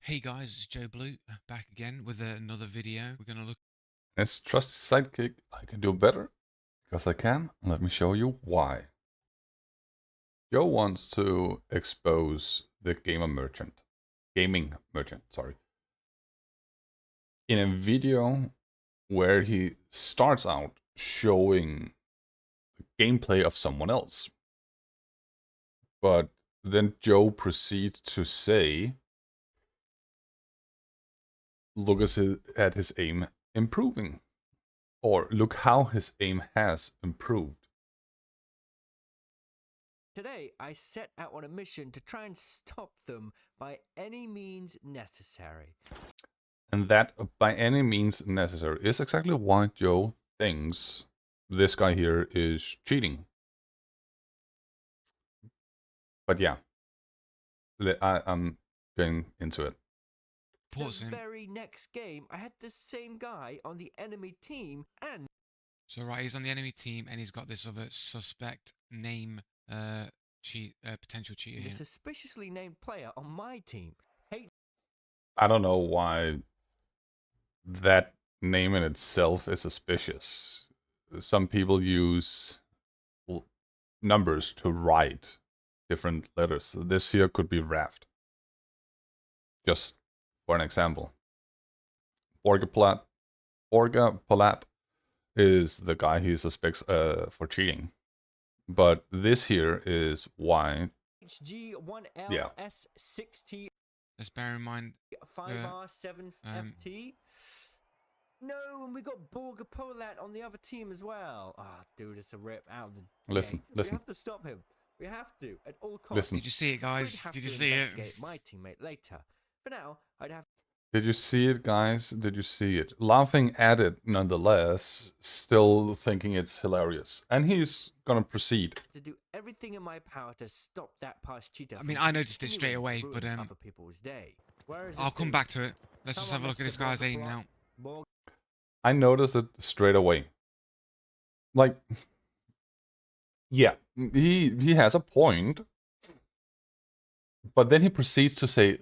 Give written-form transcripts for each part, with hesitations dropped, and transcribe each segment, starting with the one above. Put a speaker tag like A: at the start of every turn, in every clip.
A: Hey guys, it's Joe Blue back again with another video. We're gonna look.
B: As trusty sidekick, I can do better. Because I can. Let me show you why. Joe wants to expose the gaming merchant, sorry, in a video where he starts out showing the gameplay of someone else. But then Joe proceeds to say, look at his aim improving. Or look how his aim has improved.
C: Today, I set out on a mission to try and stop them by any means necessary.
B: And that, by any means necessary, is exactly why Joe thinks this guy here is cheating. But yeah, I'm getting into it.
C: The very next game, I had the same guy on the enemy team and...
A: So right, he's on the enemy team and he's got this other suspect name potential cheater
C: the
A: here.
C: suspiciously named player on my team.
B: I don't know why that name in itself is suspicious. Some people use numbers to write different letters. This here could be Raft. Just for an example. Borga Palat is the guy he suspects for cheating. But this here is why.
C: HG1LS6T.
A: Let's bear in mind
C: 5R7FT. No, and we got Borga Polat on the other team as well. Ah, dude, it's a rip out of the
B: Listen,
C: game.
B: listen.
C: We have to stop him. We have to, at all costs.
B: Listen.
A: Did you see it, guys? Did you see it?
C: My teammate later. For now, I'd have.
B: Did you see it, guys? Did you see it? Laughing at it nonetheless, still thinking it's hilarious. And he's gonna proceed
C: to do everything in my power to stop that past cheater.
A: I mean, I noticed it straight away, but
C: other people's day.
A: I'll come back to it. Let's just have a look at this guy's aim now.
B: I noticed it straight away. Like, yeah, he has a point. But then he proceeds to say,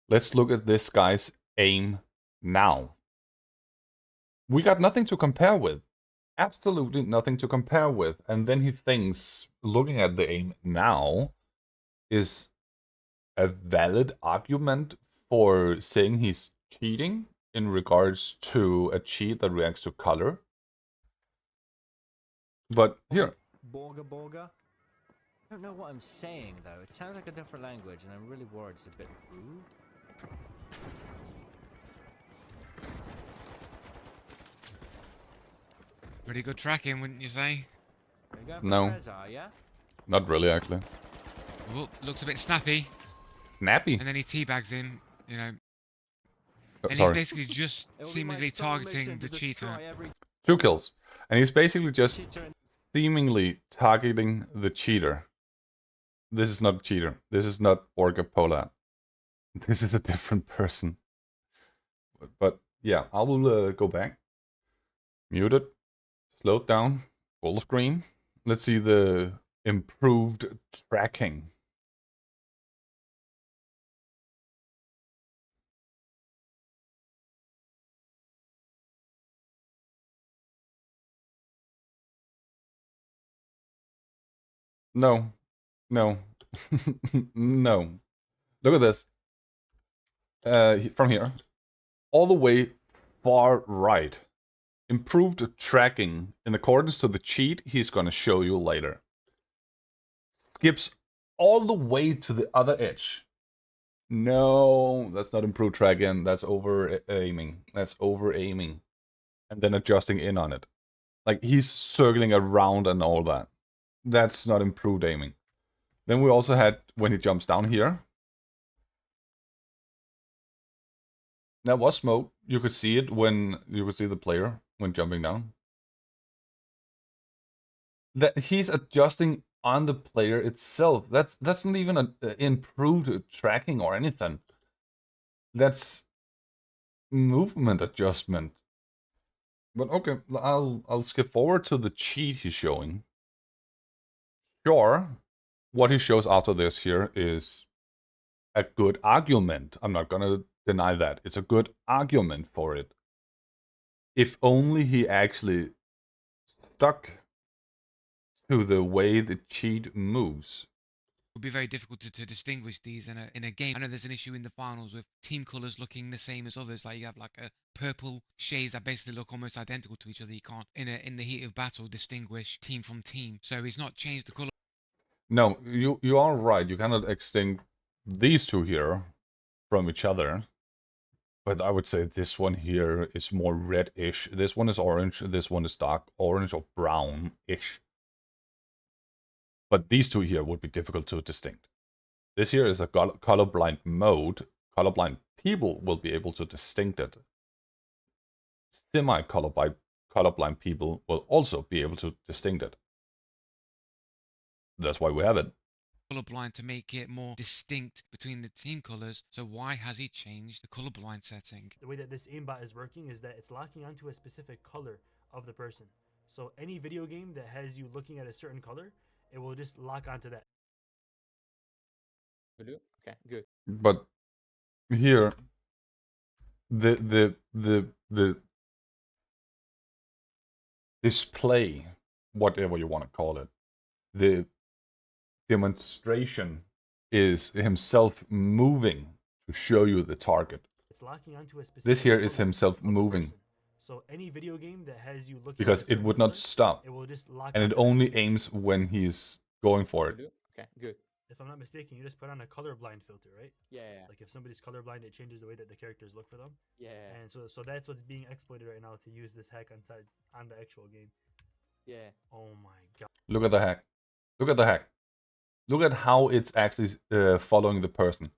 B: let's look at this guy's aim now. We got nothing to compare with. Absolutely nothing to compare with. And then he thinks looking at the aim now is a valid argument for saying he's cheating in regards to a cheat that reacts to color. But here.
C: Borga. I don't know what I'm saying though. It sounds like a different language and I'm really worried it's a bit rude.
A: Pretty good tracking, wouldn't you say?
B: No. Not really, actually.
A: Well, looks a bit snappy.
B: Snappy?
A: And then he teabaggs him, you know.
B: Oh,
A: and
B: sorry.
A: He's basically just seemingly targeting the cheater.
B: 2 kills. And he's basically just seemingly targeting the cheater. This is not a cheater. This is not Borga Polat. This is a different person. But yeah, I will go back. Mute it. Slow it down. Full screen. Let's see the improved tracking. No. No. No. Look at this. From here. All the way far right. Improved tracking in accordance to the cheat he's going to show you later. Skips all the way to the other edge. No, that's not improved tracking. That's over aiming. That's over aiming. And then adjusting in on it. Like, he's circling around and all that. That's not improved aiming. Then we also had when he jumps down here. That was smoke. You could see it when you could see the player when jumping down. That he's adjusting on the player itself. That's not even an improved tracking or anything. That's movement adjustment. But okay, I'll skip forward to the cheat he's showing. Sure, what he shows after this here is a good argument. I'm not gonna deny that. It's a good argument for it. If only he actually stuck to the way the cheat moves.
A: It would be very difficult to distinguish these in a game. I know there's an issue in the finals with team colors looking the same as others. Like you have like a purple shades that basically look almost identical to each other. You can't in the heat of battle distinguish team from team. So he's not changed the color.
B: No, you are right. You cannot extinct these two here from each other. But I would say this one here is more reddish. This one is orange. This one is dark orange or brownish. But these two here would be difficult to distinct. This here is a colorblind mode. Colorblind people will be able to distinct it. Semi-colorblind people will also be able to distinct it. That's why we have it.
A: Colorblind to make it more distinct between the team colors. So why has he changed the colorblind setting?
D: The way that this aimbot is working is that it's locking onto a specific color of the person. So any video game that has you looking at a certain color, it will just lock onto that.
E: We do? Okay, good.
B: But here, the display, whatever you want to call it, the demonstration is himself moving to show you the target.
D: It's locking onto a specific
B: This here is
D: color
B: himself
D: of the
B: moving.
D: person. So any video game that has you looking
B: Because
D: at a
B: it would
D: certain
B: not
D: color,
B: stop.
D: it will just lock
B: And it
D: onto that.
B: only aims when he's going for
E: We
B: it.
E: do? Okay, good.
D: If I'm not mistaken, you just put on a colorblind filter, right?
E: Yeah.
D: Like if somebody's colorblind, it changes the way that the characters look for them.
E: Yeah.
D: And so that's what's being exploited right now to use this hack on the actual game.
E: Yeah.
D: Oh my god.
B: Look at the hack. Look at the hack. Look at how it's actually following the person.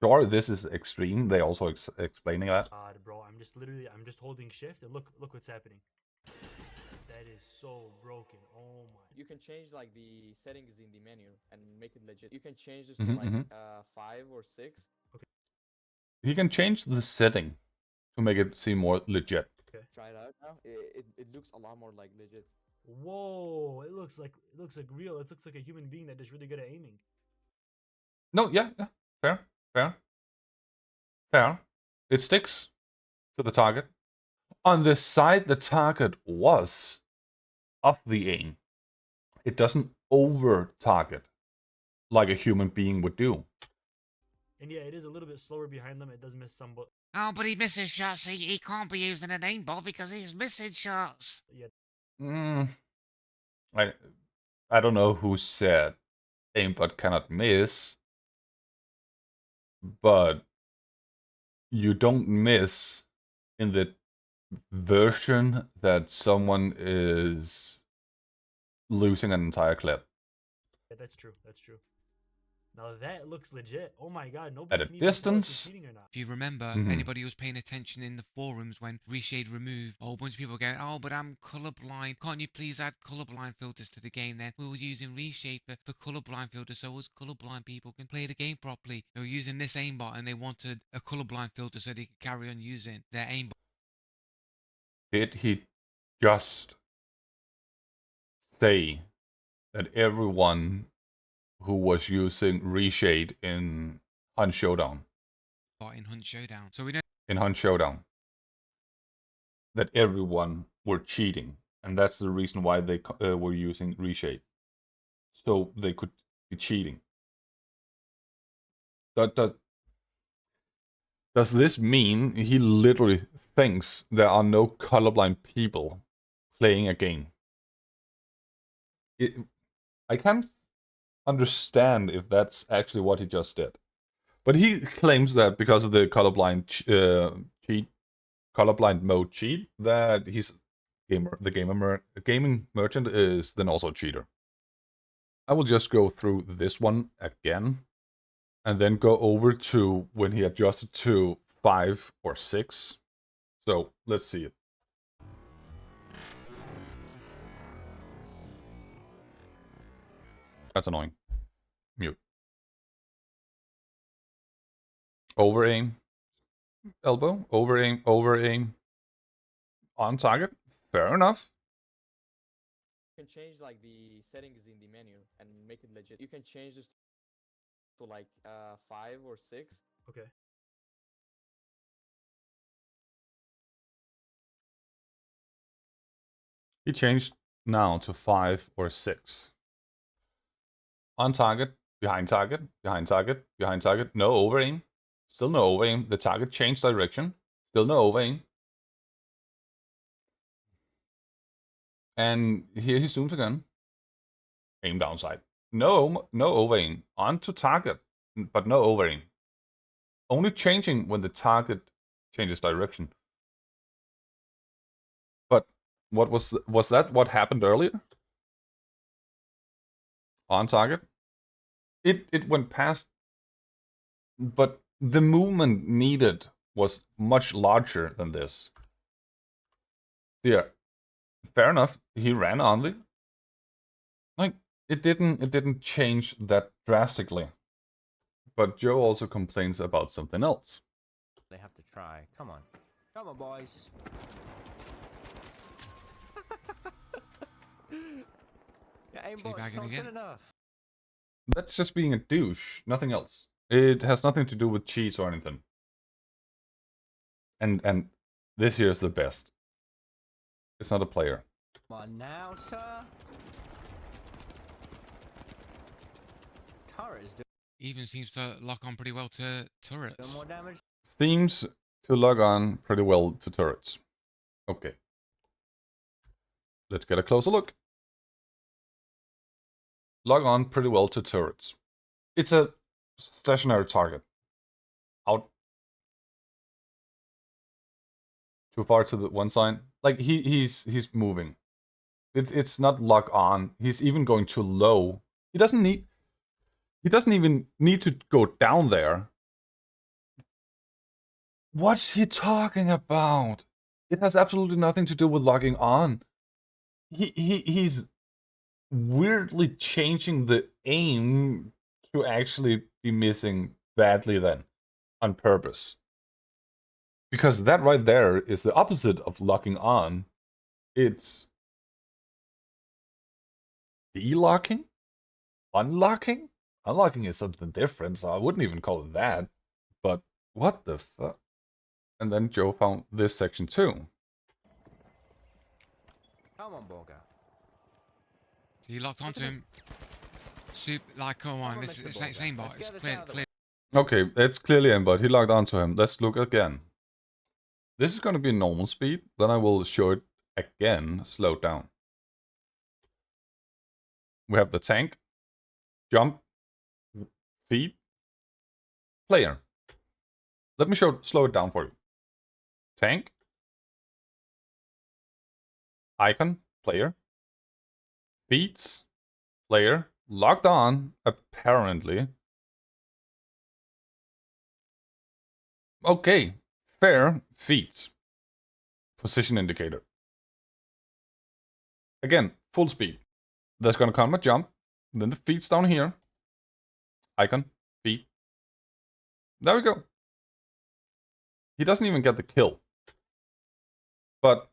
B: Sure, this is extreme. They also explaining that.
D: God, bro, I'm just holding shift and look what's happening. That is so broken. Oh my.
E: You can change like the settings in the menu and make it legit. You can change this
B: Mhm,
E: to like
B: mhm.
E: 5 or 6.
B: He can change the setting to make it seem more legit.
E: Try it out now. It looks a lot more like legit.
D: Whoa! It looks like real. It looks like a human being that is really good at aiming.
B: No, yeah. Fair. It sticks to the target. On the side the target was of the aim, it doesn't over-target like a human being would do.
D: And yeah, it is a little bit slower behind them. It does miss some, but
A: Oh, but he misses shots. He can't be using an aimbot because he's missing shots.
D: yeah,
B: I don't know who said aimbot cannot miss, but you don't miss in the version that someone is losing an entire clip.
D: that's true. That's true. Now that looks legit. Oh my god,
B: At
D: nobody
B: a
D: can even tell if you're
B: distance?
D: cheating or not.
A: If you remember,
B: Mhm.
A: anybody who was paying attention in the forums when Reshade removed, a whole bunch of people going, oh, but I'm colorblind. Can't you please add colorblind filters to the game then? We were using Reshade for colorblind filters so us colorblind people can play the game properly. They were using this aimbot and they wanted a colorblind filter so they could carry on using their aimbot.
B: Did he just say that everyone who was using Reshade in Hunt Showdown,
A: In Hunt Showdown. So we know
B: that everyone were cheating, and that's the reason why they were using Reshade, so they could be cheating. Does this mean he literally thinks there are no colorblind people playing a game? I can't understand if that's actually what he just did. But he claims that because of the colorblind colorblind mode cheat, that he's the gaming merchant is then also a cheater. I will just go through this one again, and then go over to when he adjusted to 5 or 6. So let's see it. That's annoying. Mute. Over aim. Elbow. Over aim. Over aim. On target. Fair enough.
E: You can change like the settings in the menu and make it legit. You can change this to like 5 or 6.
D: Okay.
B: He changed now to 5 or 6. On target, behind target, behind target, behind target. No over aim. Still no over aim. The target changed direction. Still no over aim. And here he zooms again. Aim downside. No over aim. On to target, but no over aim. Only changing when the target changes direction. But what was that what happened earlier? On target? It went past, but the movement needed was much larger than this. Here, fair enough. He ran only. Like it didn't change that drastically. But Joe also complains about something else.
C: They have to try. Come on. Come on, boys. Yeah, aimbot's
A: Teabagging
C: not
A: again.
C: good enough.
B: That's just being a douche, nothing else. It has nothing to do with cheats or anything. And this here is the best. It's not a player.
C: Come on now, sir. Turret is
A: Even seems to lock on pretty well to
C: doing
A: turrets.
C: more damage.
B: Seems to log on pretty well to turrets. Okay. Let's get a closer look. Log on pretty well to turrets. It's a stationary target. Out. Too far to the one side. Like he's moving. It's not lock on. He's even going too low. He doesn't even need to go down there. What's he talking about? It has absolutely nothing to do with logging on. He's weirdly changing the aim to actually be missing badly then on purpose. Because that right there is the opposite of locking on. It's delocking? Unlocking? Unlocking is something different, so I wouldn't even call it that. But what the fuck? And then Joe found this section too.
C: Come on, Borga.
A: So you locked onto him. Like, come on,
C: on,
A: this
C: Mr.
A: is
C: Borga.
A: same bot.
C: Let's
A: It's
C: get this
A: clear,
C: out of the
A: clear.
B: Okay, it's clearly aimbot. He logged onto him. Let's look again. This is going to be normal speed. Then I will show it again, slowed down. We have the tank, jump, feet, player. Let me slow it down for you. Tank, icon, player, beats, player, locked on, apparently. Okay, fair, feet, position indicator. Again, full speed. There's gonna come a jump, then the feet's down here. Icon, feet. There we go. He doesn't even get the kill. But,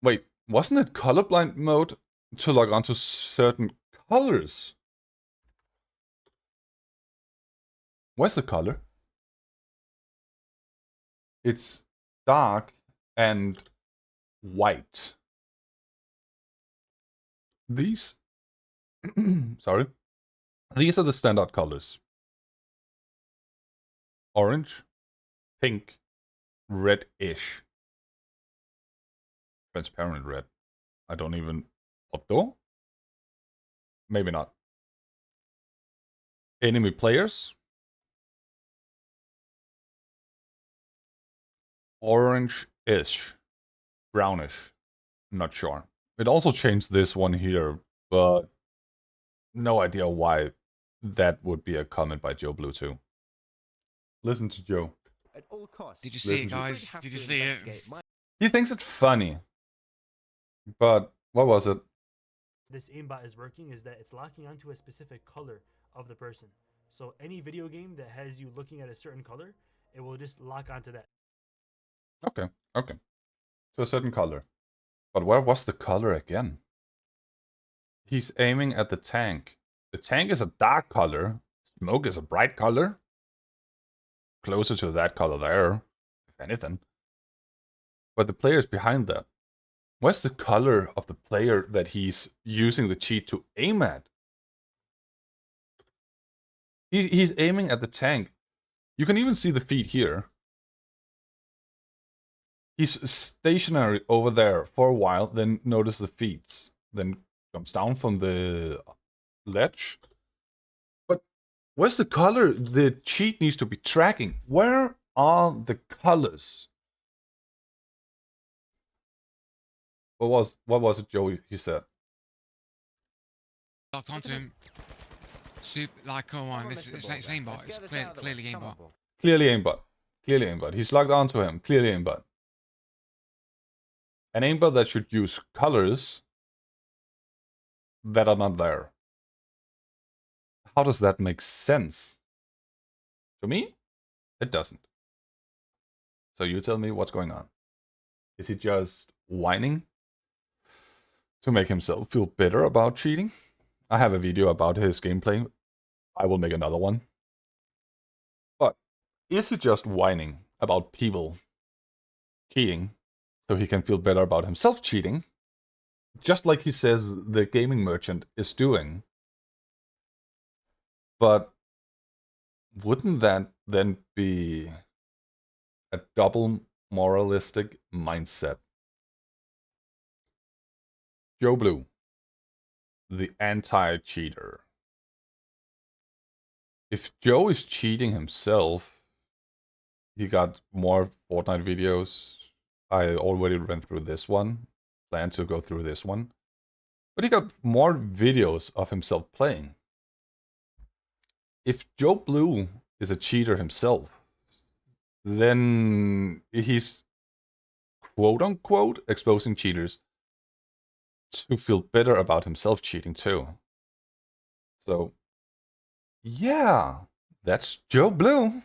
B: wait, wasn't it colorblind mode to log onto certain colors? Where's the color? It's dark and white. These, sorry, these are the standard colors. Orange, pink, reddish. Transparent red. I don't even... Bordeaux? Maybe not. Enemy players. Orange-ish. Brownish. Not sure. It also changed this one here, but no idea why that would be a comment by Joe Blue 2. Listen to Joe.
C: At all costs.
A: Did you see
B: Listen
A: it,
B: to-
A: guys?
C: We'd have
A: Did you
C: to
A: see it?
C: investigate my-
B: He thinks it's funny. But what was it?
D: This aimbot is working is that it's locking onto a specific color of the person. So any video game that has you looking at a certain color, it will just lock onto that.
B: Okay. To a certain color. But where was the color again? He's aiming at the tank. The tank is a dark color. Smoke is a bright color. Closer to that color there, if anything. But the player's behind that. What's the color of the player that he's using the cheat to aim at? He's aiming at the tank. You can even see the feet here. He's stationary over there for a while, then notice the feet. Then comes down from the ledge. But where's the color the cheat needs to be tracking? Where are the colors? What was it, Joey, you said?
A: Locked onto him. Like, come on, this is same bot. It's clearly aimbot.
B: Clearly aimbot. Clearly aimbot. He's locked onto him. Clearly aimbot. An aimbot that should use colors that are not there. How does that make sense? To me, it doesn't. So you tell me what's going on. Is he just whining to make himself feel better about cheating? I have a video about his gameplay. I will make another one. But is he just whining about people cheating so he can feel better about himself cheating? Just like he says the gaming merchant is doing. But wouldn't that then be a double moralistic mindset? Joe Blue, the anti-cheater. If Joe is cheating himself, he got more Fortnite videos. I already ran through this one. Plan to go through this one. But he got more videos of himself playing. If Joe Blue is a cheater himself, then he's quote-unquote exposing cheaters to feel better about himself cheating too. So, yeah, that's Joe Blue.